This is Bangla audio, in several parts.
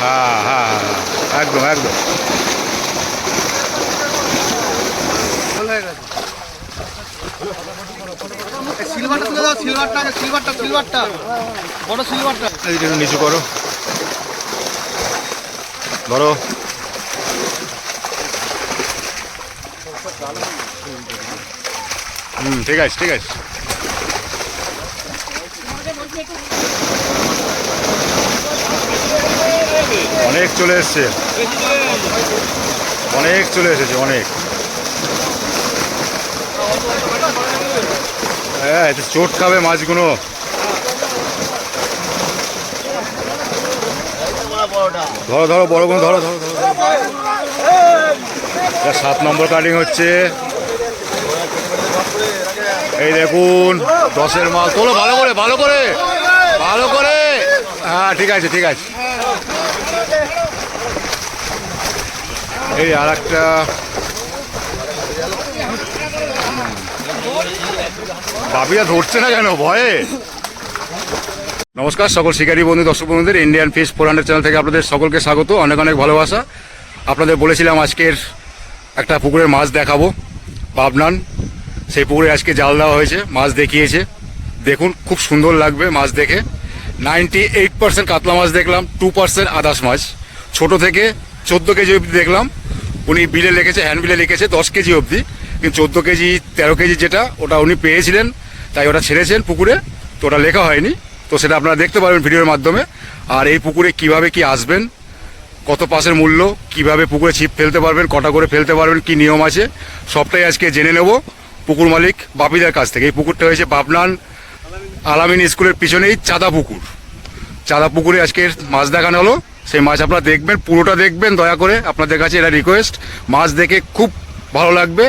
হ্যাঁ হ্যাঁ হ্যাঁ, একদম একদম। সিলভারটা তুলে দাও, সিলভারটা বড় সিলভারটা। এইটা একটু নিচু করো, ধরো। ঠিক আছে ঠিক আছে। অনেক চলে এসছে, অনেক চলে এসেছে, অনেক। হ্যাঁ, এতে চোট খাবে মাছগুলো। ধরো ধরো, বড়গুলো ধরো ধরো ধরো। 7 নম্বর কাটিং হচ্ছে। এই দেখুন 10-এর মাল। তোলো ভালো করে, ভালো করে, ভালো করে। হ্যাঁ ঠিক আছে ঠিক আছে। এই আর একটা। বাপিরা ধরছে না কেন ভয়ে? নমস্কার সকল শিকারী বন্ধু, দর্শক বন্ধুদের ইন্ডিয়ান ফিশ 400 চ্যানেল থেকে আপনাদের সকলকে স্বাগত, অনেক অনেক ভালোবাসা। আপনাদের বলেছিলাম আজকের একটা পুকুরের মাছ দেখাবো, পাবনান। সেই পুকুরে আজকে জাল দেওয়া হয়েছে, মাছ দেখিয়েছে। দেখুন খুব সুন্দর লাগবে মাছ দেখে। 98% কাতলা মাছ দেখলাম, 2% আদাস মাছ। ছোট থেকে 14 কেজি অবধি দেখলাম। উনি বিলে লিখেছে, হ্যান্ড বিলে লিখেছে 10 কেজি অবধি, কিন্তু 14 কেজি 13 কেজি যেটা ওটা উনি পেয়েছিলেন, তাই ওটা ছেড়েছেন পুকুরে, তো ওটা লেখা হয়নি। তো সেটা আপনারা দেখতে পারবেন ভিডিওর মাধ্যমে। আর এই পুকুরে কিভাবে কি আসবেন, কত পাসের মূল্য, কিভাবে পুকুরে ছিপ ফেলতে পারবেন, কটা করে ফেলতে পারবেন, কি নিয়ম আছে, সবটাই আজকে জেনে নেব পুকুর মালিক বাপিদার কাছ থেকে। এই পুকুরটা হয়েছে পাবনান আলামিন স্কুলের পিছনেই চাঁদা পুকুর। চাঁদা পুকুরে আজকে মাছ দেখানো হলো, সেই মাছ আপনারা দেখবেন, পুরোটা দেখবেন দয়া করে, আপনাদের কাছে এটা রিকোয়েস্ট। মাছ দেখে খুব ভালো লাগবে।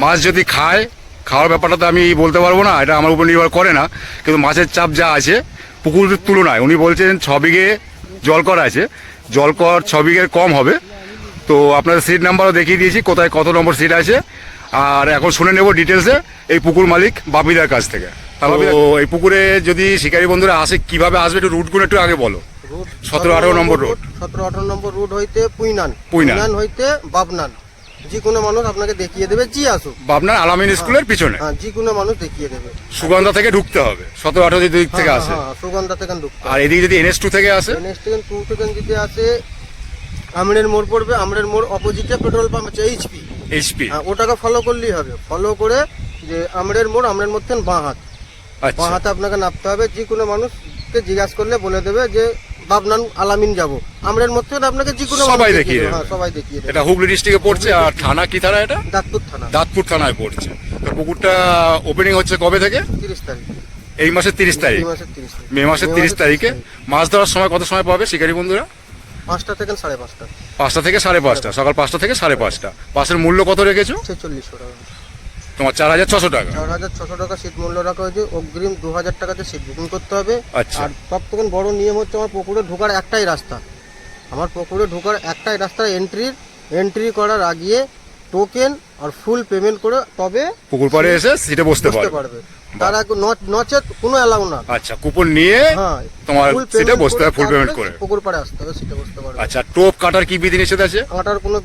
মাছ যদি খায়, খাওয়ার ব্যাপারটা তো আমি বলতে পারবো না, এটা আমার উপর নির্ভর করে না, কিন্তু মাছের চাপ যা আছে পুকুরের তুলনায়, উনি বলছেন 6 বিঘে জলকর আছে, জলকর 6 বিঘের কম হবে। তো আপনাদের সিট নাম্বারও দেখিয়ে দিয়েছি, কোথায় কত নম্বর সিট আছে। আর এখন শুনে নেব ডিটেলসে এই পুকুর মালিক বাপিদার কাছ থেকে। তো এই পুকুরে যদি শিকারী বন্ধুরা আসে, কিভাবে আসবে একটু রুটগুলো একটু আগে বলো। 17-18 নম্বর রোড। 17-18 নম্বর রোড হইতে পুইনান হইতে বাবনান, যে কোনো মানুষ আপনাকে দেখিয়ে দেবে। জি আসুক, বাবনান আলামিন স্কুলের পিছনে। হ্যাঁ, যে কোনো মানুষ দেখিয়ে দেবে। সুগন্ধা থেকে ঢুকতে হবে, 17-18 দিক থেকে আসে। সুগন্ধা থেকে ঢুকতে। আর এদিকে যদি NS2 থেকে আসে, NS2 থেকে যদি আসে, আমরের মোড় পড়বে, আমরের মোড় অপোজিটে পেট্রোল পাম্প আছে এইচপি। ওটাকে ফলো করলেই হবে। ফলো করে যে আমরের মোড় থেকে বাঁ হাত, বাঁ হাতে আপনাকে নামতে হবে। যে কোনো মানুষকে জিজ্ঞাসা করলে বলে দেবে যে বাবনান আলামিন যাবো। আমরের মধ্যে আপনাকে যে কোনো সবাই দেখিয়ে দেবে। সবাই দেখিয়ে দেবে। এটা হুগলি ডিস্ট্রিক্টে পড়ছে। আর থানা কি থানা এটা? দাঁতপুর থানায় পড়ছে। তো পুকুরটা ওপেনিং হচ্ছে কবে থেকে? 30 তারিখ, এই মাসের 30 তারিখ, মে মাসের 30 তারিখে। মাছ ধরার সময় কত সময় পাবে শিকারী বন্ধুরা? 5টা থেকে 5:30। 5টা থেকে 5:30, সকাল 5টা থেকে 5:30। পাশের মূল্য কত রেখেছো? 4600 টাকা। তোমার 4600 টাকা। 4600 টাকা সিট মূল্য রাখা হয়েছে। অগ্রিম 2000 টাকাতে সিট বুকিং করতে হবে। আচ্ছা। আর সব থেকে বড় নিয়ম হচ্ছে, আমার পুকুরে ঢোকার একটাই রাস্তা, এন্ট্রি করার আগে টোকেন আর ফুল পেমেন্ট করে তবে পুকুর পাড়ে এসে সিটে বসতে পারবে। তার আগে নচেত কোনো অ্যালাউ না। আচ্ছা, কুপন নিয়ে তোমার সিটে বসতে হবে, ফুল পেমেন্ট করে পুকুর পাড়ে আসতে হবে, সিটে বসতে পারবে। আচ্ছা, টোপ কাটার কি বিধি নিষেধ আছে? কাটার কোনো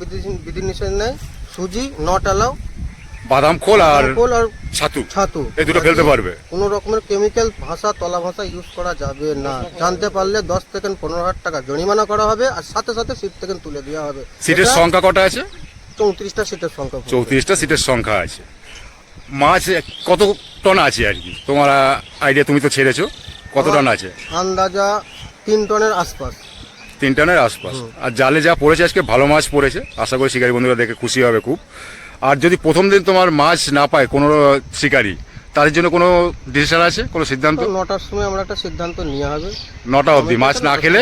বিধি নিষেধ নেই। সুজি নট অ্যালাউ, বাদাম খোল আর ছাতু এই দুটো ফেলতে পারবে। কোনো রকমের কেমিক্যাল তলা ভাষা ইউজ করা যাবে না। জানতে পারলে 10 থেকে 15,000 টাকা জরিমানা করা হবে। আর সাথে সাথে সিট থেকে তুলে দেওয়া হবে। সিটের সংখ্যা কটা আছে? 34টা সিটের সংখ্যা। 34টা সিটের সংখ্যা আছে। মাছ কত টন আছে আর কি তোমার আইডিয়া? তুমি তো ছেড়েছো, কত টন আছে? আন্দাজা 3 টনের আশপাশ। 3 টনের আশপাশ। আর জালে যা পড়েছে আজকে, ভালো মাছ পড়েছে। আশা করি শিকারী বন্ধুরা দেখে খুশি হবে খুব। আর যদি প্রথম দিন তোমার মাছ না পায় কোনো শিকারী, তাদের জন্য কোনো ডিসিশন আছে, কোনো সিদ্ধান্ত? 9টার সময় আমরা একটা সিদ্ধান্ত নেওয়া হবে। 9টা অবধি মাছ না খেলে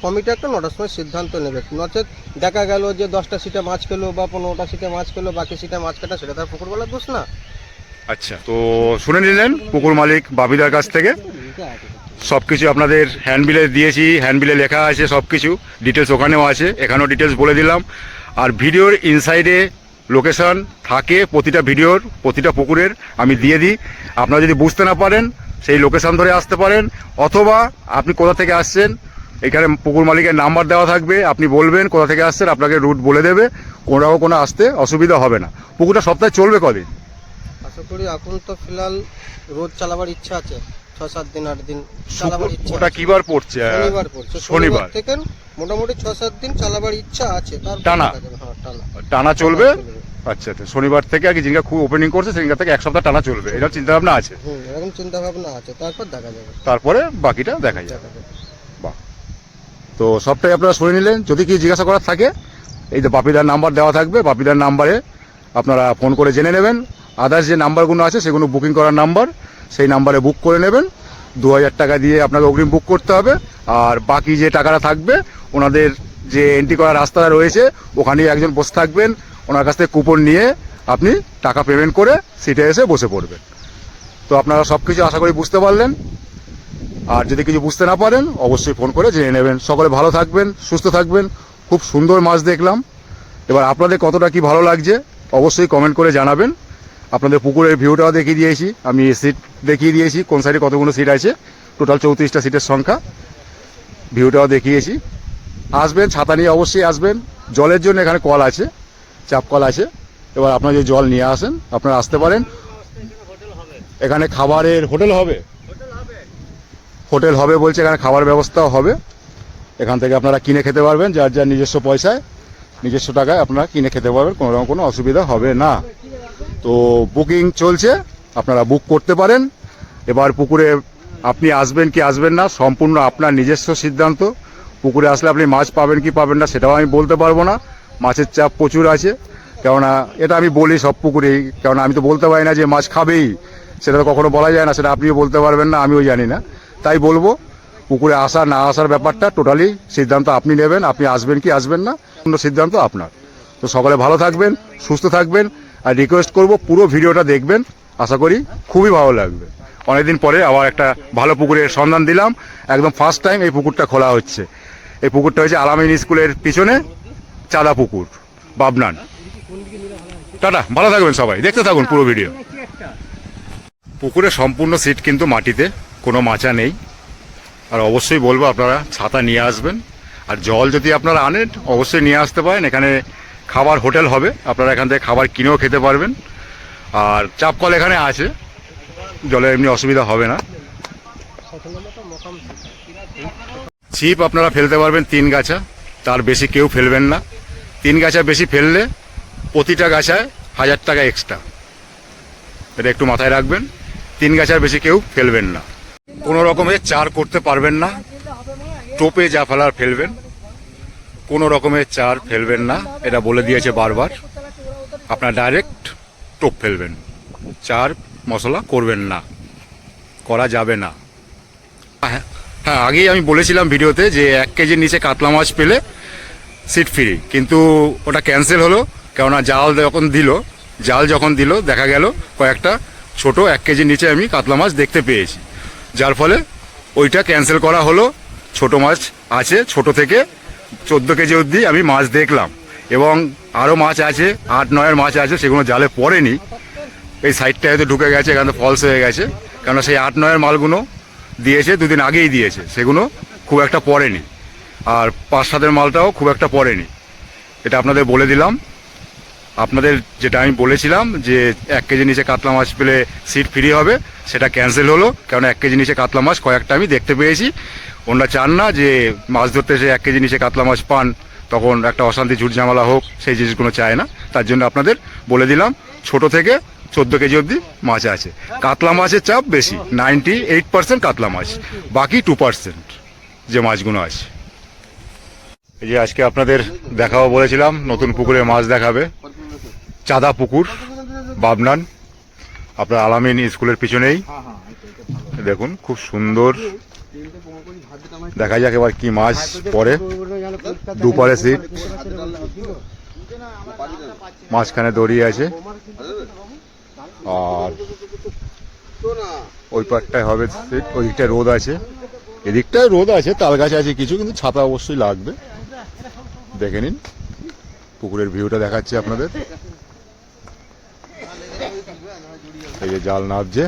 কমিটি একটা 9টার সময় সিদ্ধান্ত নেবে। নচেত দেখা গেল যে 10টা সিটে মাছ খেলো বা 15টা সিটে মাছ খেলো, বাকি সিটে মাছ কাটা, সেটা তার পুকুরওয়ালার দোষ না। আচ্ছা, তো শুনে নিলেন পুকুর মালিক বাপিদার কাছ থেকে। সবকিছু আপনাদের হ্যান্ডবিলে দিয়েছি, হ্যান্ডবিলে লেখা আছে সবকিছু, ডিটেলস ওখানেও আছে, এখানেও ডিটেলস বলে দিলাম। আর ভিডিওর ইনসাইডে লোকেশন থাকে প্রতিটা ভিডিওর, প্রতিটা পুকুরের আমি দিয়ে দিই। আপনারা যদি বুঝতে না পারেন, সেই লোকেশন ধরে আসতে পারেন, অথবা আপনি কোথা থেকে আসছেন এখানে পুকুর মালিকের নাম্বার দেওয়া থাকবে, আপনি বলবেন কোথা থেকে আসছেন, আপনাকে রুট বলে দেবে, কোনো রকম কোনো আসতে অসুবিধা হবে না। পুকুরটা সপ্তাহে চলবে কদিন? আশা করি এখন তো ফিলহাল রোজ চালাবার ইচ্ছা আছে, 6-7 দিন 8 দিন চালাবার ইচ্ছা ওটা আছে। কিবার পড়ছে? শনিবার পড়ছে, শনিবার থেকে মোটামুটি 6-7 দিন চালাবার ইচ্ছা আছে। তারপর টানা? দেখা যাবে। হ্যাঁ, টানা টানা চলবে। আচ্ছা আচ্ছা, শনিবার থেকে আর কি যেদিনকে খুব ওপেনিং করছে সেদিনকার থেকে এক সপ্তাহ টানা চলবে, এটা চিন্তা ভাবনা আছে। এরকম চিন্তা ভাবনা আছে, তারপর দেখা যাবে। তারপরে বাকিটা দেখা যাবে। দেখা যাবে। বাহ, তো সবটাই আপনারা শুনে নিলেন। যদি কি জিজ্ঞাসা করার থাকে, এই যে বাপিদার নাম্বার দেওয়া থাকবে, বাপিদার নাম্বারে আপনারা ফোন করে জেনে নেবেন। আদার্স যে নাম্বারগুলো আছে সেগুলো বুকিং করার নাম্বার, সেই নাম্বারে বুক করে নেবেন। 2000 টাকা দিয়ে আপনাকে অগ্রিম বুক করতে হবে, আর বাকি যে টাকাটা থাকবে ওনাদের যে এন্ট্রি করার রাস্তাটা রয়েছে ওখানেই একজন বসে থাকবেন, ওনার কাছ থেকে কুপন নিয়ে আপনি টাকা পেমেন্ট করে সিটে এসে বসে পড়বেন। তো আপনারা সব কিছু আশা করি বুঝতে পারলেন। আর যদি কিছু বুঝতে না পারেন অবশ্যই ফোন করে জেনে নেবেন। সকলে ভালো থাকবেন, সুস্থ থাকবেন। খুব সুন্দর মাছ দেখলাম। এবার আপনাদের কতটা কি ভালো লাগছে অবশ্যই কমেন্ট করে জানাবেন। আপনাদের পুকুরের ভিউটাও দেখিয়ে দিয়েছি, আমি সিট দেখিয়ে দিয়েছি কোন সাইডে কতগুলো সিট আছে, টোটাল 34টা সিটের সংখ্যা, ভিউটাও দেখিয়েছি। আসবেন, ছাতা নিয়ে অবশ্যই আসবেন। জলের জন্য এখানে কল আছে, চাপ কল আছে। এবার আপনারা যদি জল নিয়ে আসেন আপনারা আসতে পারেন। এখানে খাবারের হোটেল হবে, হোটেল হবে বলছে, এখানে খাবার ব্যবস্থাও হবে। এখান থেকে আপনারা কিনে খেতে পারবেন, যার যার নিজস্ব পয়সায় নিজস্ব টাকায় আপনারা কিনে খেতে পারবেন, কোনো রকম কোনো অসুবিধা হবে না। তো বুকিং চলছে, আপনারা বুক করতে পারেন। এবার পুকুরে আপনি আসবেন কি আসবেন না সম্পূর্ণ আপনার নিজস্ব সিদ্ধান্ত। পুকুরে আসলে আপনি মাছ পাবেন কি পাবেন না সেটাও আমি বলতে পারবো না, মাছের চাপ প্রচুর আছে। কেননা এটা আমি বলি সব পুকুরেই, কেননা আমি তো বলতে পারি না যে মাছ খাবেই, সেটা তো কখনো বলা যায় না, সেটা আপনিও বলতে পারবেন না, আমিও জানি না। তাই বলবো পুকুরে আসা না আসার ব্যাপারটা টোটালি সিদ্ধান্ত আপনি নেবেন, আপনি আসবেন কি আসবেন না সিদ্ধান্ত আপনার। তো সকলে ভালো থাকবেন, সুস্থ থাকবেন। আর রিকোয়েস্ট করব পুরো ভিডিওটা দেখবেন, আশা করি খুবই ভালো লাগবে। অনেকদিন পরে আবার একটা ভালো পুকুরের সন্ধান দিলাম, একদম ফার্স্ট টাইম এই পুকুরটা খোলা হচ্ছে। এই পুকুরটা হচ্ছে আলামিন স্কুলের পিছনে চাঁদা পুকুর, বাবনান। টাটা, ভালো থাকবেন সবাই, দেখতে থাকুন পুরো ভিডিও। পুকুরে সম্পূর্ণ সিট কিন্তু মাটিতে, কোনো মাচা নেই। আর অবশ্যই বলবো আপনারা ছাতা নিয়ে আসবেন। আর জল যদি আপনারা আনেন অবশ্যই নিয়ে আসতে পারেন। এখানে খাবার হোটেল হবে, আপনারা এখান থেকে খাবার কিনেও খেতে পারবেন। আর চাপ কল এখানে আছে, জলের এমনি অসুবিধা হবে না। ছিপ আপনারা ফেলতে পারবেন 3 গাছা, তার বেশি কেউ ফেলবেন না। 3 গাছা বেশি ফেললে প্রতিটা গাছায় 1000 টাকা এক্সট্রা, এটা একটু মাথায় রাখবেন। 3 গাছার বেশি কেউ ফেলবেন না। কোনো রকমের চার করতে পারবেন না, টোপে যা ফেলার ফেলবেন, কোনো রকমের চার ফেলবেন না, এটা বলে দিয়েছে বারবার। আপনার ডাইরেক্ট টোপ ফেলবেন, চার মশলা করবেন না, করা যাবে না। হ্যাঁ, আগেই আমি বলেছিলাম ভিডিওতে যে 1 কেজির নিচে কাতলা মাছ পেলে সিট ফ্রি, কিন্তু ওটা ক্যান্সেল হলো। কেননা জাল যখন দিল দেখা গেল কয়েকটা ছোট 1 কেজির নিচে আমি কাতলা মাছ দেখতে পেয়েছি, যার ফলে ওইটা ক্যান্সেল করা হলো। ছোট মাছ আছে, ছোট থেকে 14 কেজি অবধি আমি মাছ দেখলাম, এবং আরও মাছ আছে, 8-9 মাছ আছে, সেগুলো জালে পড়েনি। এই সাইডটা হয়তো ঢুকে গেছে, এখানে ফলস হয়ে গেছে, কেননা সেই 8-9 মালগুলো দিয়েছে 2 দিন আগেই দিয়েছে, সেগুলো খুব একটা পড়েনি। আর 5-7 মালটাও খুব একটা পড়েনি, এটা আপনাদের বলে দিলাম। আপনাদের যেটা আমি বলেছিলাম যে 1 কেজি নিচে কাতলা মাছ পেলে সিট ফ্রি হবে, সেটা ক্যান্সেল হলো। কারণ 1 কেজি নিচে কাতলা মাছ কয়েকটা আমি দেখতে পেয়েছি। ওনারা চান না যে মাছ ধরতে এসে 1 কেজি নিচে কাতলা মাছ পান, তখন একটা অশান্তি ঝুট ঝামেলা হোক, সেই জিনিসগুলো চায় না। তার জন্য আপনাদের বলে দিলাম ছোট থেকে 14 কেজি অবধি মাছ আছে। কাতলা মাছের চাপ বেশি, 98% কাতলা মাছ, বাকি 2% যে মাছগুলো আছে। এই যে আজকে আপনাদের দেখাবো বলেছিলাম, নতুন পুকুরে মাছ দেখাবে, চাঁদা পুকুর, বাবনান, আপনার আলামিন স্কুলের পিছনেই। দেখুন খুব সুন্দর, দেখা যাক এবার কি মাছ পড়ে। দুপারে সিট, মাঝখানে দড়ি আছে, আর ওই পারটায় হবে সিট, ওই দিকটায় রোদ আছে, এদিকটায় রোদ আছে, তাল গাছ আছে কিছু, কিন্তু ছাতা অবশ্যই লাগবে। দেখে নিন পুকুরের ভিউটা দেখাচ্ছি আপনাদের। এই যে জাল নামছে,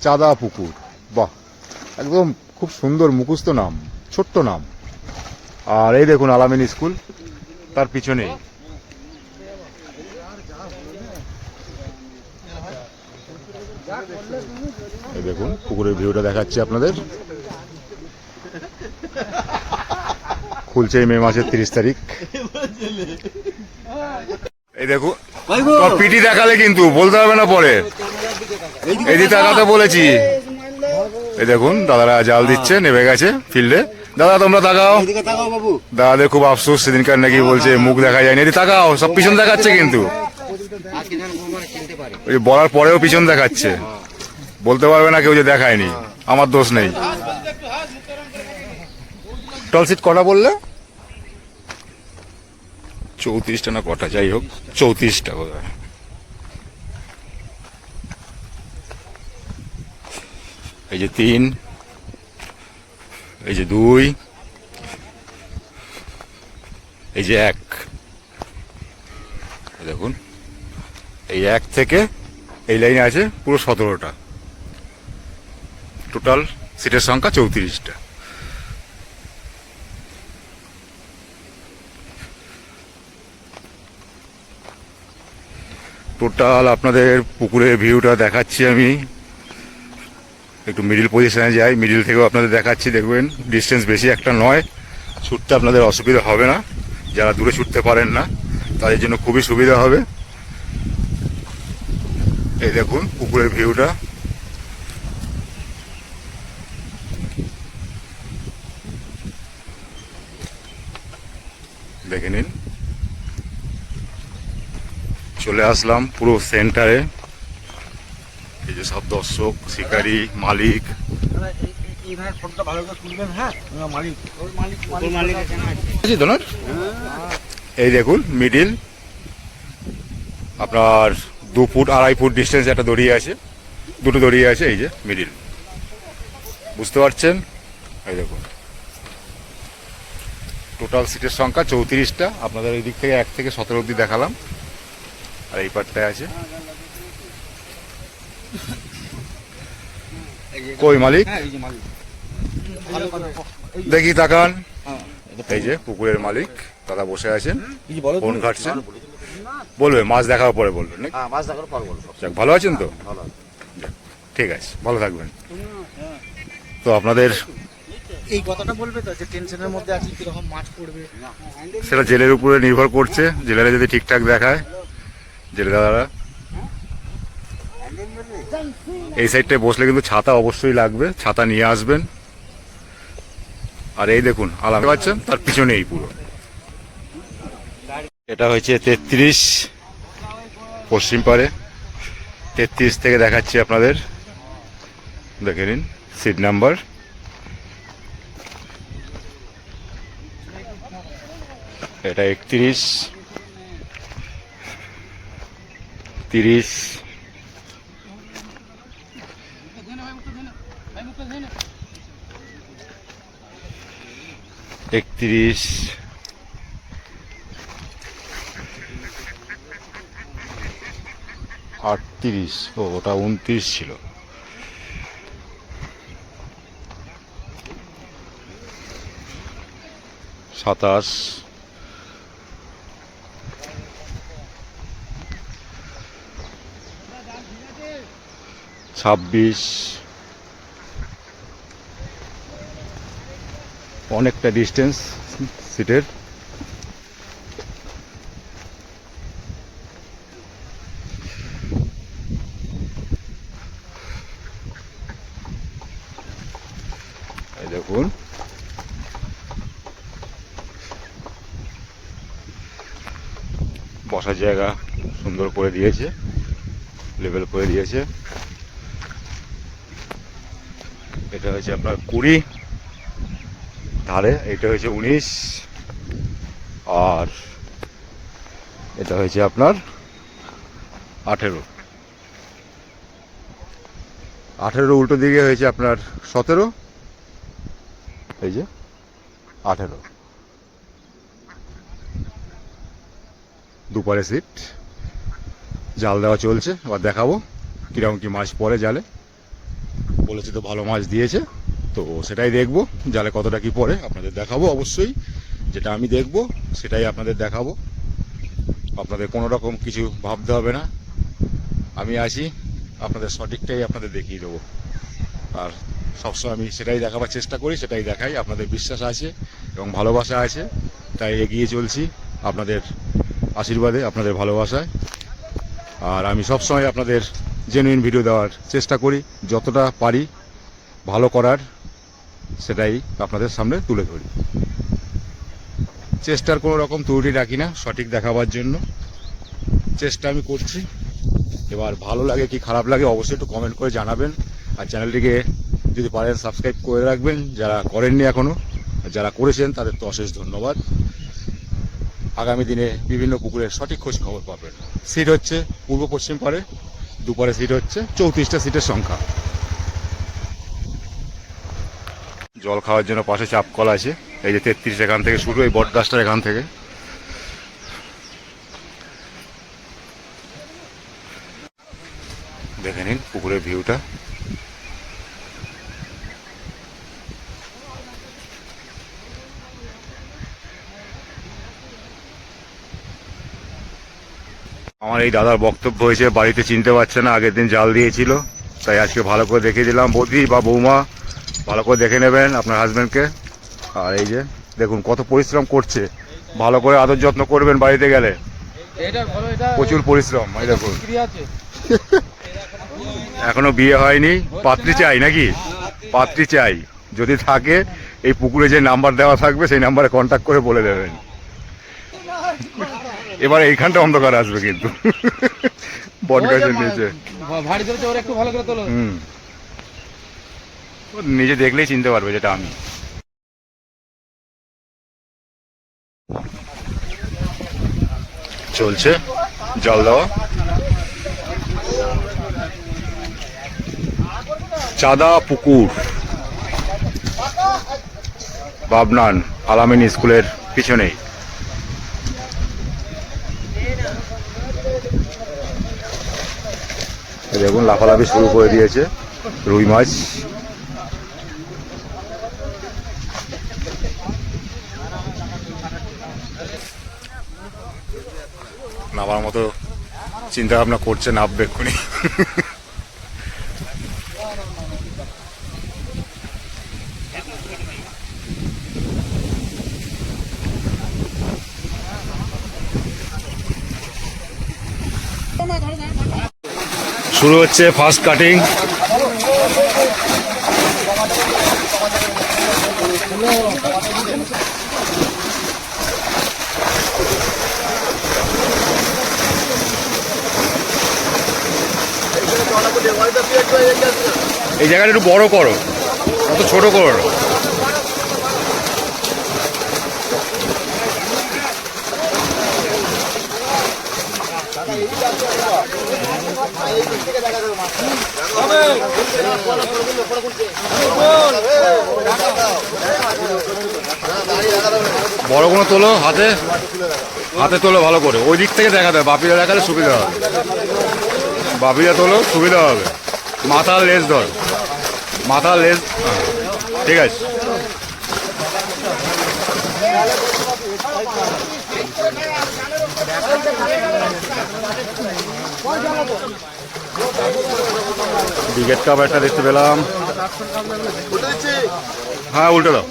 চাঁদা পুকুর, বাহ, একদম খুব সুন্দর মুখস্থ নাম, ছোট্ট নাম। আর এই দেখুন আলামিন স্কুল তার পিছনেই। এই দেখুন পুকুরের ভিউটা দেখাচ্ছি আপনাদের। খুলছে এই মে মাসের 30 তারিখ। এই দেখুন তোর পিটি দেখালে কিন্তু বলতে হবে না পরে, এদিকে তাকাতে বলেছি। এই দেখুন দাদারা জাল দিচ্ছে, নেমে গেছে ফিল্ডে। দাদা তোমরা তাকাও, দাদাদের খুব আফসোস, সেদিনকার নাকি বলছে মুখ দেখা যায়নি। এদিকে তাকাও, সব পিছন দেখাচ্ছে কিন্তু ওই বলার পরেও পিছন দেখাচ্ছে, বলতে পারবে না কেউ যে দেখায়নি, আমার দোষ নেই। টল সিট কটা বললে? 34টা না কটা, যাই হোক 34টা বোধ হয়। এই যে 3, এই যে 2, এই যে 1। দেখুন এই 1 থেকে এই লাইনে আছে পুরো 17টা, টোটাল সিটের সংখ্যা 34টা। টোটাল আপনাদের পুকুরের ভিউটা দেখাচ্ছি আমি। একটু মিডিল পজিশনে যাই, মিডিল থেকেও আপনাদের দেখাচ্ছি। দেখবেন ডিস্টেন্স বেশি একটা নয়, ছুটতে আপনাদের অসুবিধা হবে না। যারা দূরে ছুটতে পারেন না তাদের জন্য খুবই সুবিধা হবে। এই দেখুন পুকুরের ভিউটা। দেখে নিন, চলে আসলাম পুরো সেন্টারে। এই যে সব দর্শক, শিকারী, মালিক। এই দেখুন মিডিল আপনার 2 ফুট 2.5 ফুট ডিস্টেন্স একটা দড়ি আছে, দুটো দড়ি আছে। এই যে মিডিল, বুঝতে পারছেন? এই দেখুন টোটাল সিটের সংখ্যা 34টা। আপনাদের এই দিক থেকে 1 থেকে 17 অব্দি দেখালাম, আর এই পাটটায় আছে। কই মালিক? দেখি তাকান। এই যে পুকুরের মালিক দাদা বসে আছেন, ফোন ঘাটছেন। বলবে মাছ দেখার পরে বলবেন নাকি? যাক, ভালো আছেন তো? ঠিক আছে, ভালো থাকবেন। তো আপনাদের এই কথাটা বলবে তো যে টেনশনের মধ্যে আছি কিরকম মাছ পড়বে, সেটা জেলের উপরে নির্ভর করছে। জেলেরা যদি ঠিকঠাক দেখায়, জেলে দাদারা। এই সাইডটায় বসলে কিন্তু ছাতা অবশ্যই লাগবে, ছাতা নিয়ে আসবেন। আর এই দেখুন আলাদা পাচ্ছেন, তার পিছনেই পুরো। এটা হয়েছে 33 পশ্চিম পারে। 33 থেকে দেখাচ্ছি আপনাদের, দেখে নিন সিট নাম্বার। এটা 31, 30, 31, 38। ওটা 29 ছিল। 27, 26, অনেকটা ডিস্টেন্স সিটের। এই দেখুন বসার জায়গা সুন্দর করে দিয়েছে, লেভেল করে দিয়েছে। এটা হচ্ছে আপনার 20 ধারে, এটা হচ্ছে 19, আর এটা হচ্ছে আপনার 18। 18 উল্টো দিকে হয়েছে আপনার 17, এই যে 18। দুপারে সিট, জাল দেওয়া চলছে। আবার দেখাবো কিরকম কি মাছ পড়ে জালে। বলেছে তো ভালো মাছ দিয়েছে। তো সেটাই দেখবো, জালে কতটা কি পড়ে আপনাদের দেখাবো। অবশ্যই যেটা আমি দেখবো সেটাই আপনাদের দেখাবো, আপনাদের কোনো রকম কিছু ভাবতে হবে না। আমি আছি, আপনাদের সঠিকটাই আপনাদের দেখিয়ে দেবো। আর সবসময় আমি সেটাই দেখাবার চেষ্টা করি, সেটাই দেখাই। আপনাদের বিশ্বাস আছে এবং ভালোবাসা আছে, তাই এগিয়ে চলছি আপনাদের আশীর্বাদে, আপনাদের ভালোবাসায়। আর আমি সবসময় আপনাদের জেনুইন ভিডিও দেওয়ার চেষ্টা করি, যতটা পারি ভালো করার সেটাই আপনাদের সামনে তুলে ধরি। চেষ্টার কোনো রকম ত্রুটি রাখি না, সঠিক দেখাবার জন্য চেষ্টা আমি করছি। এবার ভালো লাগে কি খারাপ লাগে অবশ্যই একটু কমেন্ট করে জানাবেন। আর চ্যানেলটিকে যদি পারেন সাবস্ক্রাইব করে রাখবেন, যারা করেননি এখনও। যারা করেছেন তাদের তো অশেষ ধন্যবাদ। আগামী দিনে বিভিন্ন পুকুরের সঠিক খোঁজ খবর পাবেন। সিট হচ্ছে পূর্ব পশ্চিম পারে, দুপারে সিট হচ্ছে 34টা সিটের সংখ্যা। জল খাওয়ার জন্য পাশে চাপকল আছে, এই যে 33 এখান থেকে শুরু, এই বটগাছটার এখান থেকে। দেখে নিন পুকুরের ভিউটা। আমার এই দাদার বক্তব্য হয়েছে বাড়িতে চিনতে পারছে না, আগের দিন জাল দিয়েছিল, তাই আজকে ভালো করে দেখিয়ে দিলাম। বৌদি বা বৌমা ভালো করে দেখে নেবেন আপনার হাজব্যান্ডকে। আর এই যে দেখুন কত পরিশ্রম করছে, ভালো করে আদর যত্ন করবেন বাড়িতে গেলে, প্রচুর পরিশ্রম। এই দেখুন এখনো বিয়ে হয়নি, পাত্রী চাই নাকি? পাত্রী চাই, যদি থাকে এই পুকুরে যে নাম্বার দেওয়া থাকবে সেই নাম্বারে কন্ট্যাক্ট করে বলে দেবেন। এবার এইখানটা অন্ধকার আসবে কিন্তু বটগাছের নিচে। নিজে দেখলেই চিনতে পারবে যেটা আমি। চলছে জল দেওয়া। চাঁদা পুকুর, বাবনান আলামিন স্কুলের পিছনেই। দেখুন লাফালাফি শুরু করে দিয়েছে রুই মাছ। নামার মতো চিন্তা ভাবনা করছে, নামবে এক্ষুনি। শুরু হচ্ছে ফার্স্ট কাটিং। এই জায়গাটা একটু বড় করো, অত ছোট করো না। বড় কোনো তোলো, হাতে হাতে তোলো ভালো করে, ওই দিক থেকে দেখাতে হবে, বাপিরা দেখালে সুবিধা হবে। বাপিরা তোলো সুবিধা হবে। মাথার লেজ ধর, মাথার লেজ, ঠিক আছে। ব্রিগেড কাপ একটা দেখতে পেলাম। হ্যাঁ উল্টে দাও।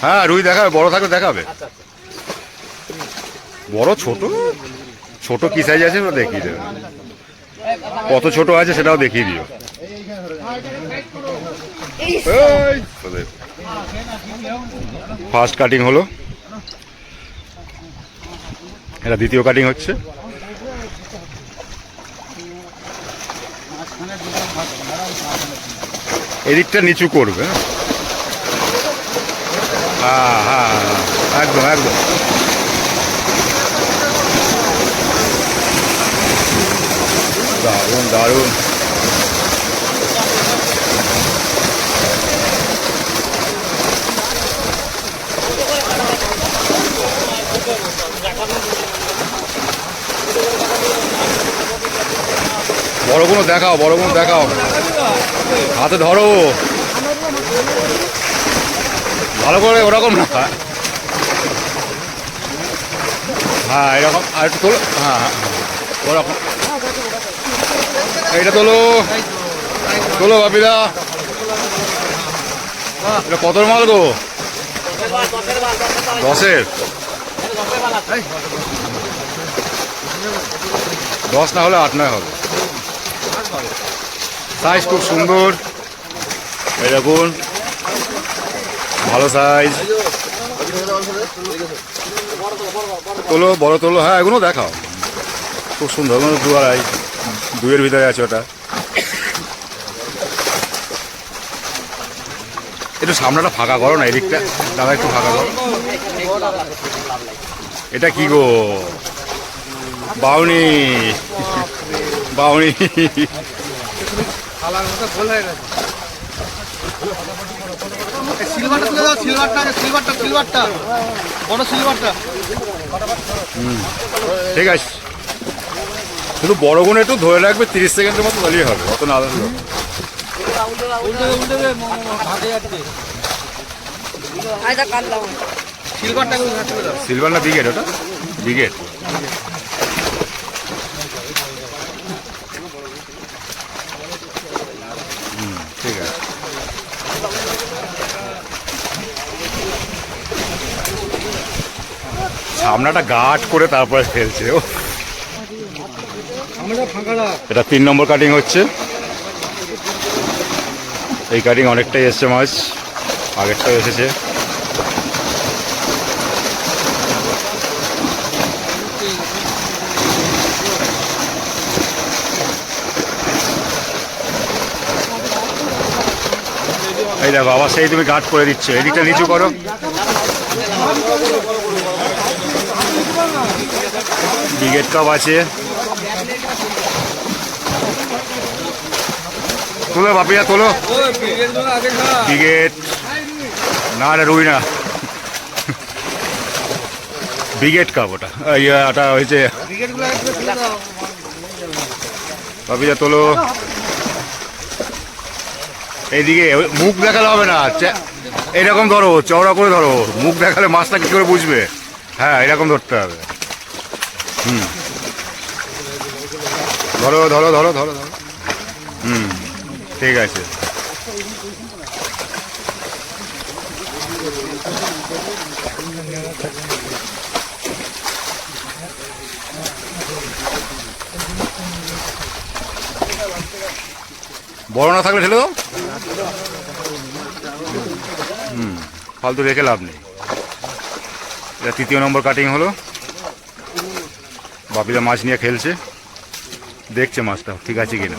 হ্যাঁ রুই দেখাবে, বড় থাকলে দেখাবে। বড় ছোট, ছোট কি সাইজ আছে দেখিয়ে দেবে, কত ছোট আছে সেটাও দেখিয়ে দিও। ফার্স্ট কাটিং হলো, এটা দ্বিতীয় কাটিং হচ্ছে। এদিকটা নিচু করবে। হ্যাঁ হ্যাঁ একদম একদম। দারুণ দারুণ। বড়গুলো দেখাও, বড়গুলো দেখাও, হাতে ধরো ভালো করে, ওরকম না। হ্যাঁ এরকম, আর একটু তোলো, হ্যাঁ হ্যাঁ ওরকম, এইটা তোলো তোলো বাপিদা। এটা কত মাল গো? 10-এর? 10 না হলে 8-9 হবে। সাইজ খুব সুন্দর, এই দেখুন ভালো সাইজ। তোলো, বড় তোলো, হ্যাঁ এগুলো দেখাও, খুব সুন্দর। ওগুলো 2.5, 2-এর ভিতরে আছে ওটা। একটু সামনেটা ফাঁকা করো না, এদিকটা দাদা একটু ফাঁকা করো। এটা কি গো? বাউনি, বাউনি। সিলভারটা তুলে দাও, সিলভারটা, সিলভারটা, সিলভারটা, বড় সিলভারটা। ঠিক আছে, শুধু বড় গুণ একটু ধরে রাখবে 30 সেকেন্ডের মতো, তাহলেই হবে, অত না ধরলে। সিলভার না বিগেট? ওটা বিগেট। ঠিক আছে, সামনাটা গার্ড করে তারপরে ফেলছে ও। এটা 3 নম্বর কাটিং হচ্ছে। এই কাটিং অনেকটাই এসছে মাছ, আগেরটাও এসেছে। এই দেখো আবার সেই তুমি গার্ড করে দিচ্ছ, এদিকটা নিচু করো। ব্রিগেড কাপ আছে, তোলো বাপিয়া তোলো। ব্রিগেড না রে, রুই না, ব্রিগেড কাপ ওটা, ওটা হয়েছে। বাপিয়া তোলো। এইদিকে মুখ দেখালে হবে না, এরকম ধরো, চওড়া করে ধরো, মুখ দেখালে মাছটা কি করে বুঝবে? হ্যাঁ এরকম ধরতে হবে। ধরো ধরো ধরো ধরো ধরো। ঠিক আছে। বড় না থাকলে ঢেলে দাও, ফালতু রেখে লাভ নেই। এটা 3য় নম্বর কাটিং হলো। বাপিদা মাছ নিয়ে খেলছে, দেখছে মাছটা ঠিক আছে কিনা,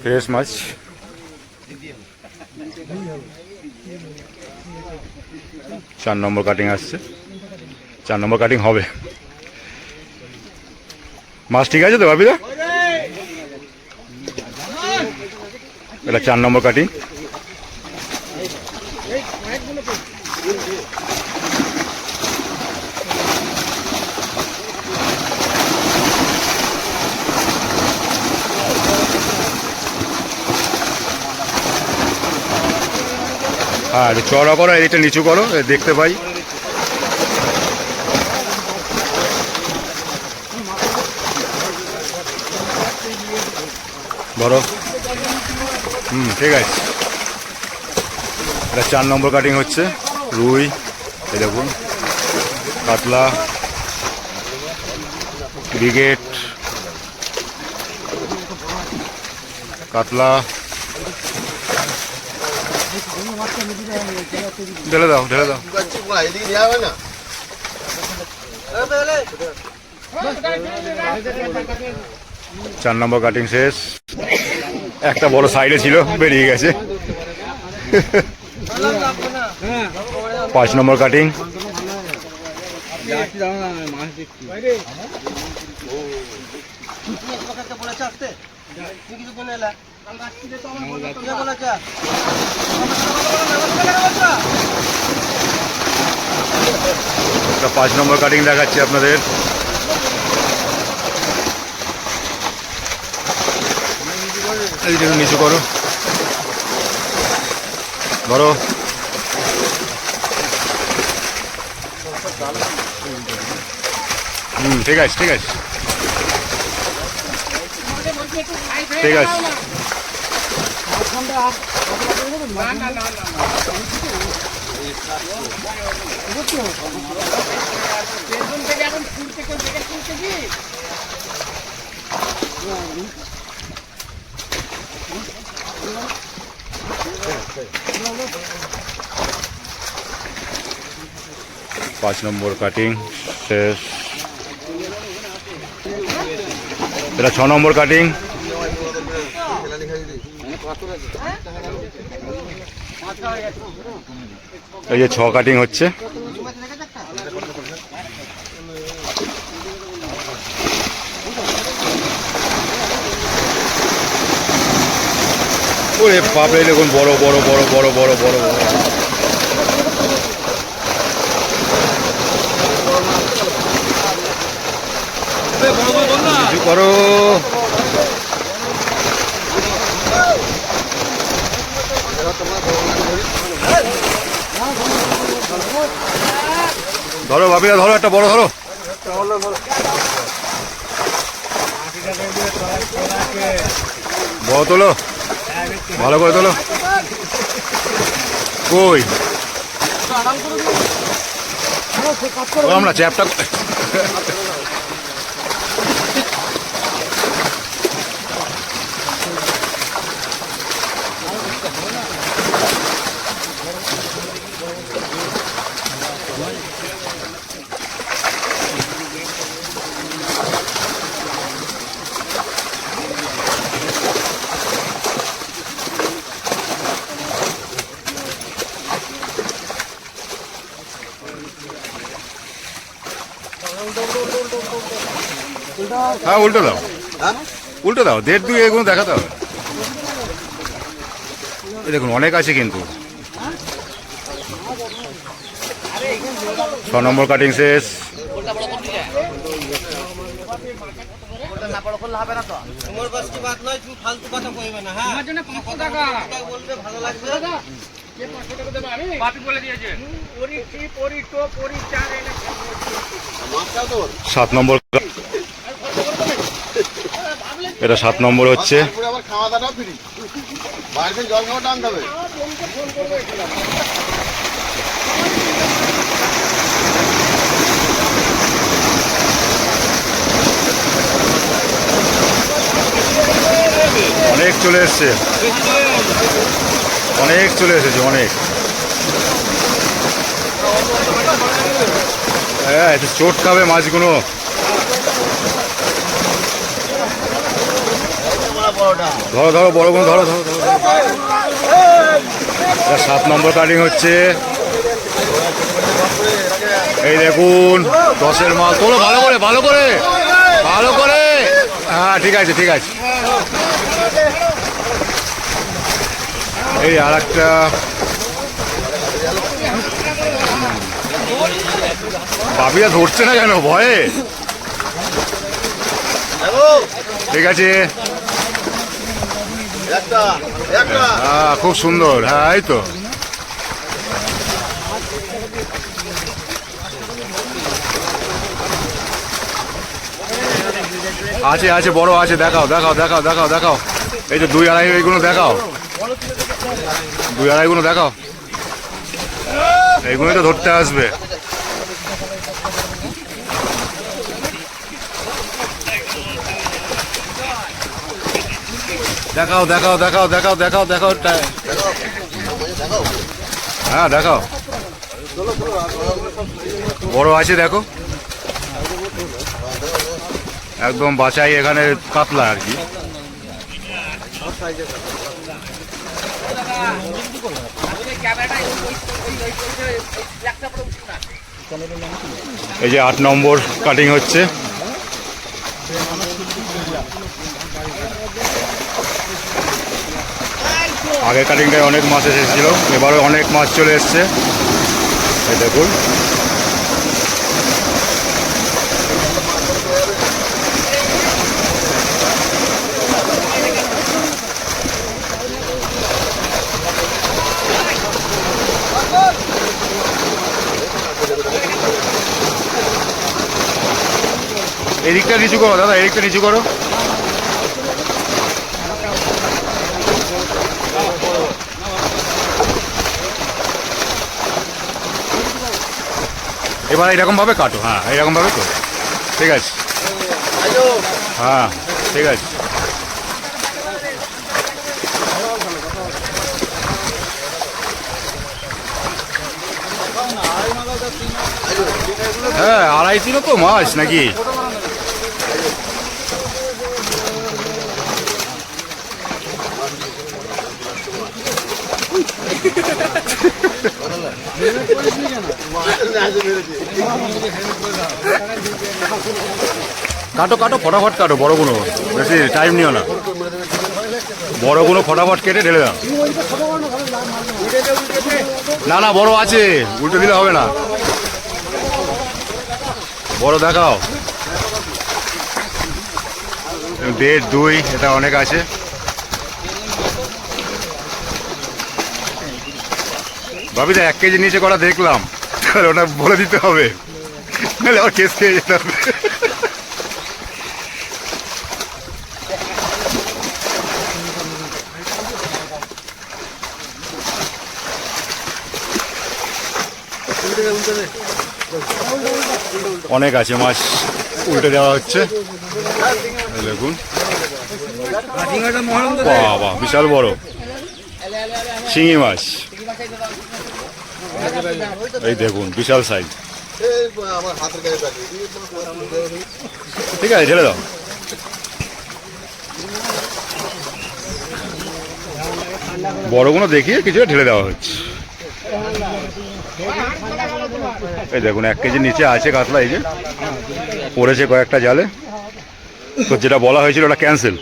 ফ্রেশ মাছ। চার নম্বর কাটিং আসছে, 4 নম্বর কাটিং হবে। মাছ ঠিক আছে তো বাপিদা? এটা 4 নম্বর কাটিং। হ্যাঁ চড়া করো, এটা নিচু করো, দেখতে পাই। ধরো, ঠিক আছে। এটা 4 নম্বর কাটিং হচ্ছে। রুই, এই দেখুন, কাতলা, ব্রিগেড, কাতলা। ঢেলে দাও, ঢেলে দাও। 4 নম্বর কাটিং শেষ। একটা বড় সাইডে ছিল, বেরিয়ে গেছে। 5 নম্বর কাটিং। এটা 5 নম্বর কাটিং দেখাচ্ছি আপনাদের। এইটা একটু নিচু করো, ধরো। ঠিক আছে, ঠিক আছে, ঠিক আছে। পাঁচ নম্বর কাটিং শেষ। এটা 6 নম্বর কাটিং। এই যে 6 কাটিং হচ্ছে। ওরে বাপরে, দেখুন বড় বড় বড় বড় বড় বড় বড়। করো, ধরো বাপিরা, ধরো একটা বড় ধরো। বড় তোলো, ভালো করে তোলো। কই আমরা চ্যাপটা হ্যাঁ উল্টো দাও, উল্টো দাও, 1.5-2 এগুলো দেখাতে হবে। দেখুন অনেক আছে কিন্তু। 6 নম্বর কাটিং শেষ। সাত নম্বর, এটা 7 নম্বর হচ্ছে। অনেক চলে এসছে, অনেক চলে এসেছে, অনেক। হ্যাঁ একটু চোট খাবে মাছগুলো। ধরো ধরো বড় কোনো ধরো ধরো ধরো। 7 নম্বর কাটিং হচ্ছে। এই দেখুন 10-এর মাল তোলো, ভালো করে ভালো করে ভালো করে। হ্যাঁ ঠিক আছে, ঠিক আছে। এই আর একটা, বাবিয়া ধরছে না কেন ভয়ে? ঠিক আছে, হ্যাঁ খুব সুন্দর। হ্যাঁ এই তো আছে, আছে বড় আছে। দেখাও দেখাও দেখাও দেখাও দেখাও। এই যে 2-2.5 এইগুলো দেখাও, 2-2.5 গুলো দেখাও। এইগুলোই তো ধরতে আসবে। দেখাও দেখাও দেখাও দেখাও দেখাও দেখাও। হ্যাঁ দেখাও, বড় আছে দেখো, একদম বাছাই। এখানে কাতলা আর কি। এই যে 8 নম্বর কাটিং হচ্ছে। আগের কাটিংটায় অনেক মাছ এসেছিল, এবারে অনেক মাছ চলে এসছে। এই দেখুন এদিকটা নিচু করো দাদা, এদিকটা নিচু করো। এবার এরকম ভাবে কাটো, হ্যাঁ এরকম ভাবে করো, ঠিক আছে, হ্যাঁ ঠিক আছে। হ্যাঁ 2.5 তো মাছ নাকি? কাটো কাটো ফটাফট কাটো, বড়গুলো বেশি টাইম নিও না, বড়গুলো ফটাফট কেটে ঢেলে দাও। না না বড় আছে, উল্টে দিলে হবে না, বড় দেখাও। 1.5 2 এটা অনেক আছে। ভাবিদা 1 কেজি নিচে করা দেখলাম, ওটা বলে দিতে হবে, নাহলে আবার কেস খেয়ে যেতে হবে। অনেক আছে মাছ, উল্টে দেওয়া হচ্ছে, দেখুন বাবা বিশাল বড় শিঙি মাছ, এই দেখুন বিশাল সাইজ। ঠিক আছে ঢেলে দাও। বড়গুলো দেখিয়ে কিছু ঢেলে দেওয়া হচ্ছে। এই দেখুন 1 কেজির নিচে আছে কাতলা, এই যে পড়েছে কয়েকটা জালে, তো যেটা বলা হয়েছিল ওটা ক্যান্সেল।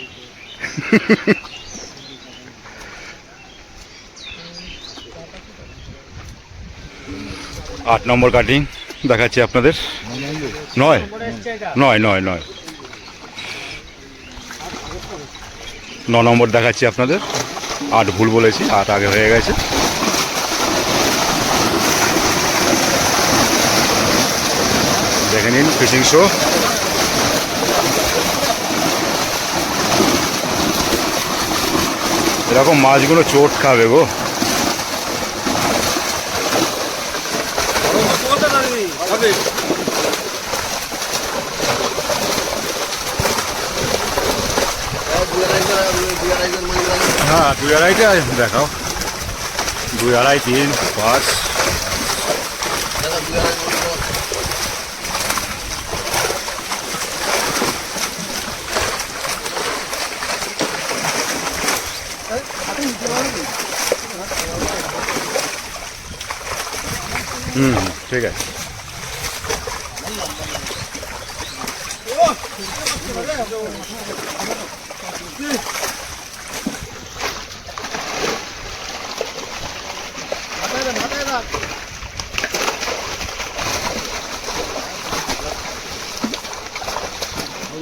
8 নম্বর কাটিং দেখাচ্ছি আপনাদের, 9 নম্বর দেখাচ্ছি আপনাদের, 8 ভুল বলেছি, 8 আগে হয়ে গেছে। দেখে নিন ফিশিং শো। এরকম মাছগুলো চোট খাবে গো। হ্যাঁ 2 2.5টা দেখাও, 2 2.5 3 5। ঠিক আছে।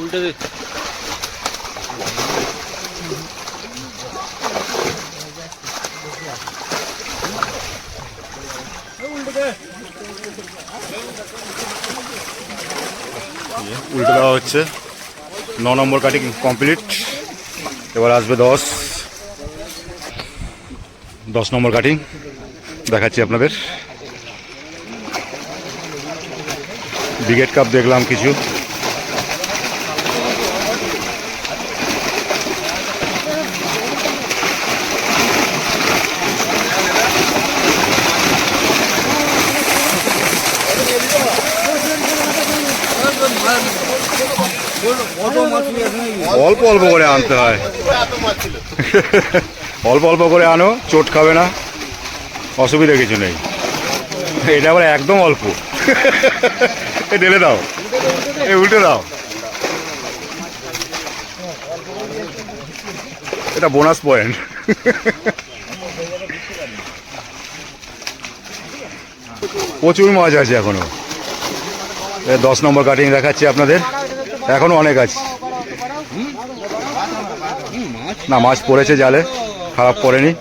উল্টে দে। উল্টে দেওয়া হচ্ছে। 9 নম্বর কাটিং কমপ্লিট। এবার আসবে 10 নম্বর কাটিং দেখাচ্ছি আপনাদের। ব্রিগেড কাপ দেখলাম কিছু, অল্প অল্প করে আনতে হয়, অল্প অল্প করে আনো, চোট খাবে না, অসুবিধা কিছু নেই। এটা আবার একদম অল্প। ঢেলে দাও, উল্টে দাও, এটা বোনাস পয়েন্ট। প্রচুর মাছ আছে এখনো। 10 নম্বর কাটিং দেখাচ্ছি আপনাদের, এখনো অনেক আছে। না মাছ পড়েছে জালে, খারাপ পড়েনি।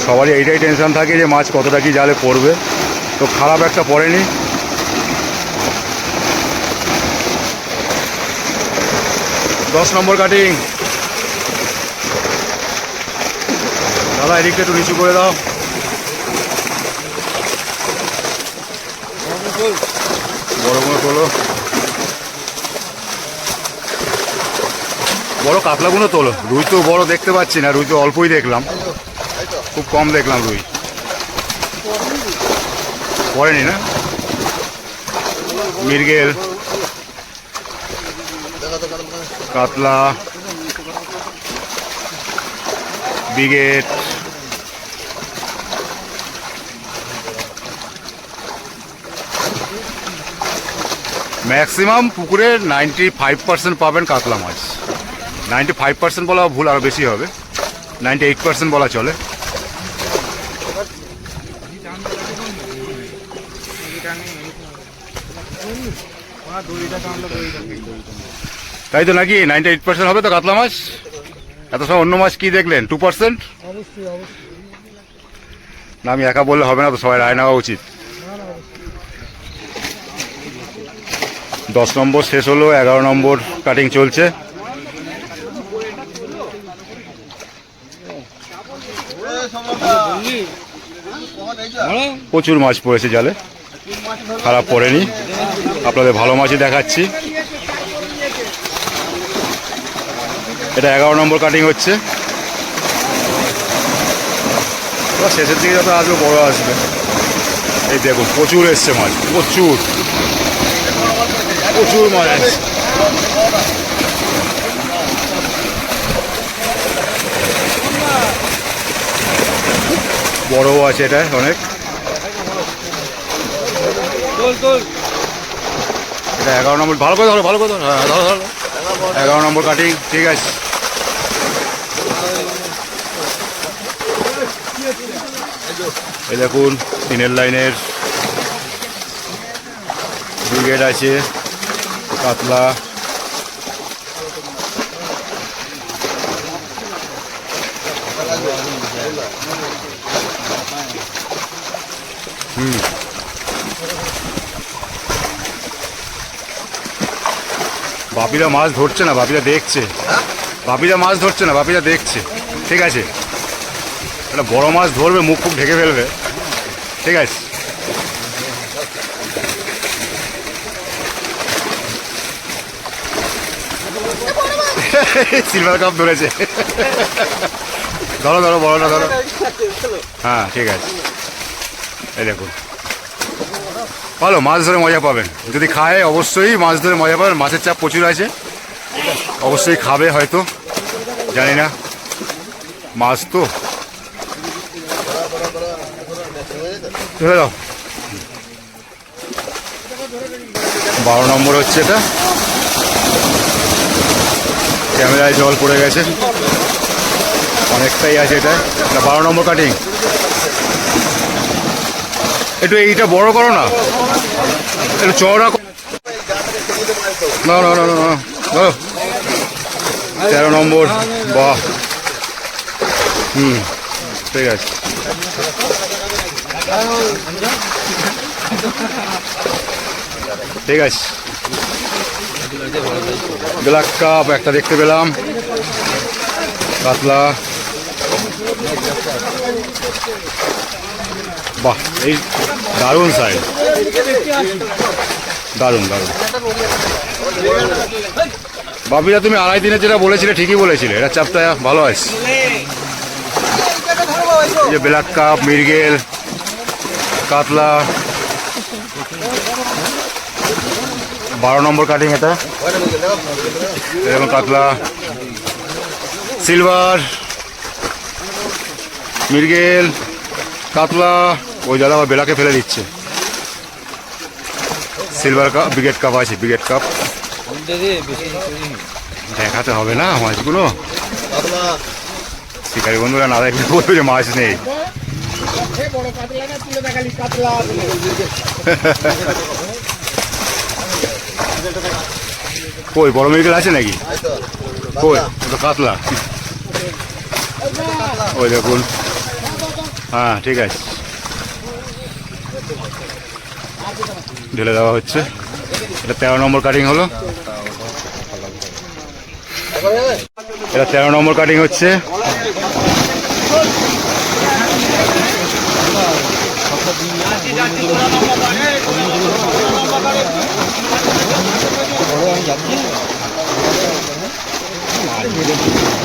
সবারই এইটাই টেনশন থাকে যে মাছ কতটা কি জালে পড়বে, তো খারাপ একটা পড়েনি। 10 নম্বর কাটিং। দাদা এদিকটা একটু নিচু করে দাও। বড় কোনো তোলো, বড় কাতলাগুলো তোলো। রুই তো বড় দেখতে পাচ্ছি না, রুই তো অল্পই দেখলাম, খুব কম দেখলাম রুই। পড়েনি না? মৃগেল, কাতলা, বিগেট, ম্যাক্সিমাম পুকুরে 95% পাবেন কাতলা মাছ। 95% বলা ভুল, আরও বেশি হবে, 98% বলা চলে। তাই তো নাকি 98% হবে তো কাতলা মাছ? এত সব অন্য মাছ কি দেখলেন? 2%? না আমি একা বললে হবে না তো, সবাই রায় নেওয়া উচিত। 10 নম্বর শেষ হলো, 11 নম্বর কাটিং চলছে। প্রচুর মাছ পড়েছে জালে, খারাপ পড়েনি। আপনাদের ভালো মাছই দেখাচ্ছি। এটা 11 নম্বর কাটিং হচ্ছে। শেষের দিকে যত আসবে বড় আসবে। এই দেখুন প্রচুর এসছে মাছ, প্রচুর প্রচুর মাছ আছে। বড়ও আছে এটা অনেক। এটা 11 নম্বর, ভালো করে ধরো, ভালো করে ধরো, হ্যাঁ ধরো ধরো। 11 নম্বর কাটিং, ঠিক আছে। এই দেখুন 3 লাইনের ব্রিগেড আছে, কাতলা, বাপিরা মাছ ধরছে না, বাপিরা দেখছে। বাপিরা মাছ ধরছে না, বাপিরা দেখছে। ঠিক আছে, একটা বড় মাছ ধরবে, মুখ খুব ঢেকে ফেলবে। ঠিক আছে, সিলভার কাপ ধরেছে। ধরো ধরো, বড়টা ধরো। হ্যাঁ ঠিক আছে। এই দেখুন, ভালো মাছ ধরে মজা পাবেন। যদি খায় অবশ্যই মাছ ধরে মজা পাবেন। মাছের চাপ প্রচুর আছে, অবশ্যই খাবে হয়তো, জানি না, মাছ তো। ধরে দাও। 12 নম্বর হচ্ছে এটা। ক্যামেরায় জল পড়ে গেছে, অনেকটাই আছে এটা। 12 নম্বর কাটিং। একটু এইটা বড় করো না, একটু চওড়া। না না না না না, 13 নম্বর। বাহ, ঠিক আছে। ঠিক আছে, ব্ল্যাক কাপ একটা দেখতে পেলাম, কাতলা। বাহ, এই দারুণ সাইজ, দারুণ দারুণ। বাপিরা তুমি 2.5 দিনের যেটা বলেছিলে ঠিকই বলেছিলে, এটা চাপটা ভালো আছে। এই যে ব্ল্যাক কাপ, মৃগেল, কাতলা। 12 নম্বর কাটিং এটা। এরকম কাতলা, সিলভার, মৃগেল, কাতলা। ওই দাদা আবার বেলাকে ফেলে দিচ্ছে। সিলভার কাপ, ব্রিগেড কাপ আছে, ব্রিগেড কাপ। দেখাতে হবে না মাছগুলো, শিকারী বন্ধুরা না দেখলে বলবে যে মাছ নেই। কই বড় মৃগেল আছে নাকি? কই তো কাতলা। ওই দেখুন, হ্যাঁ ঠিক আছে, ঢেলে দেওয়া হচ্ছে। এটা 13 নম্বর কাটিং হলো। এটা 13 নম্বর কাটিং হচ্ছে।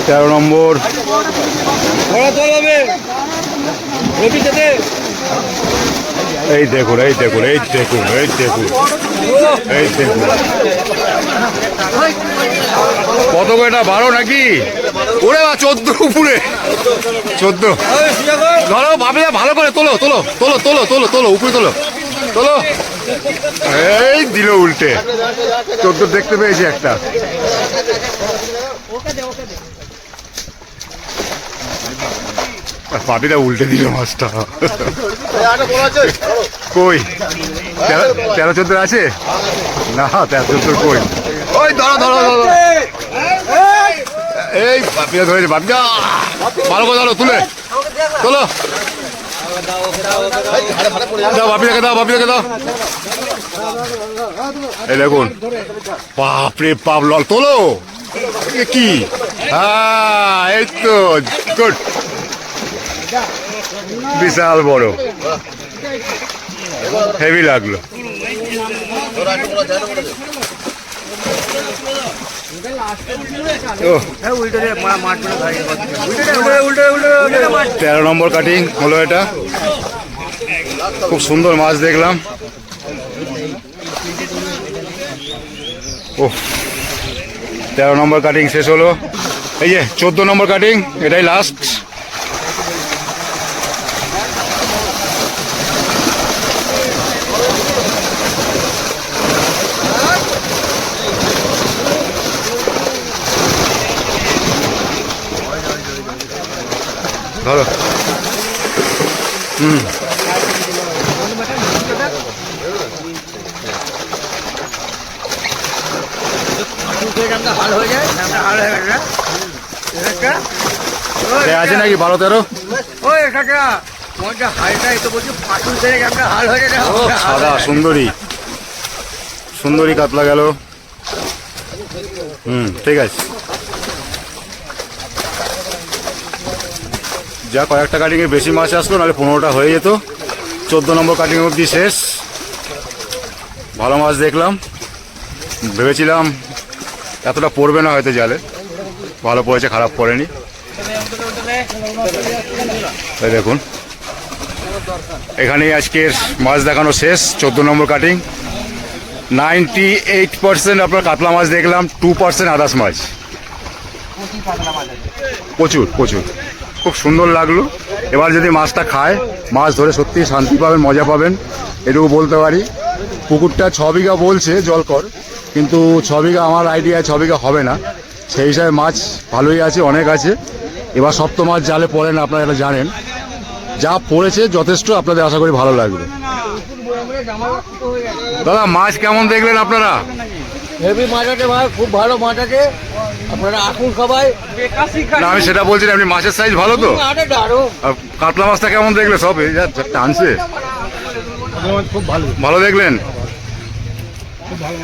তেরো নম্বর এই দেখুন এই দেখুন এই দেখুন এই দেখুন এই দেখুন কত করে এটা 12 নাকি? ওরে 14 উপরে 14। ধরো ভাবলে ভালো করে তোলো তোলো তোলো তোলো তোলো তোলো উপরে তোলো তোলো। এই দিল উল্টে 14 দেখতে পেয়েছি একটা। পাটিটা উল্টে দিল মাছটা। কই 13-14 আছে না? 13-14 কই? ওই ধরো ধরো ধরো এই পাপিয়া ধরেছে। পাপিয়া ভালো করে ধরো তুলে তোলো। দাও বাপিয়াকে দাও বাপিয়াকে দাও। এই দেখুন বাপরে বাপ লল তোলো কি। হ্যাঁ এই তো গুড বিশাল বড় হেভি লাগলো। ও 13 নম্বর কাটিং হলো এটা। খুব সুন্দর মাছ দেখলাম। ও 13 নম্বর কাটিং শেষ হলো। এই যে 14 নম্বর কাটিং এটাই লাস্ট। ধরো আছে নাকি 12-13? সাদা সুন্দরী সুন্দরী কাতলা গেল। ঠিক আছে যা কয়েকটা কাটিংয়ে বেশি মাছ আসলো, নাহলে 15টা হয়ে যেত। 14 নম্বর কাটিং অবধি শেষ। ভালো মাছ দেখলাম, ভেবেছিলাম এতটা পড়বে না হয়তো জালে, ভালো পড়েছে, খারাপ পড়েনি। এই দেখুন এখানেই আজকের মাছ দেখানো শেষ। 14 নম্বর কাটিং 98% আপনার কাতলা মাছ দেখলাম, 2% আদার্স মাছ। প্রচুর প্রচুর খুব সুন্দর লাগলো। এবার যদি মাছটা খায়, মাছ ধরে সত্যি শান্তি পাবেন, মজা পাবেন, এটুকু বলতে পারি। পুকুরটা 6 বিঘা বলছে জলকর, কিন্তু 6 বিঘা আমার আইডিয়ায় 6 বিঘা হবে না। সেই হিসাবে মাছ ভালোই আছে, অনেক আছে। এবার সব তো মাছ জালে পড়ে না, আপনারা এটা জানেন। যা পড়েছে যথেষ্ট, আপনাদের আশা করি ভালো লাগবে। দাদা মাছ কেমন দেখলেন আপনারা? হেভি মাছ আছে ভাই, খুব ভালো মাছ আছে, আপনারা আসুন সবাই। না আমি সেটা বলছি না, আপনি মাছের সাইজ ভালো তো? আর কাতলা মাছটা কেমন দেখলে? সব এই যা টানছে, খুব ভালো ভালো দেখলেন? খুব ভালো।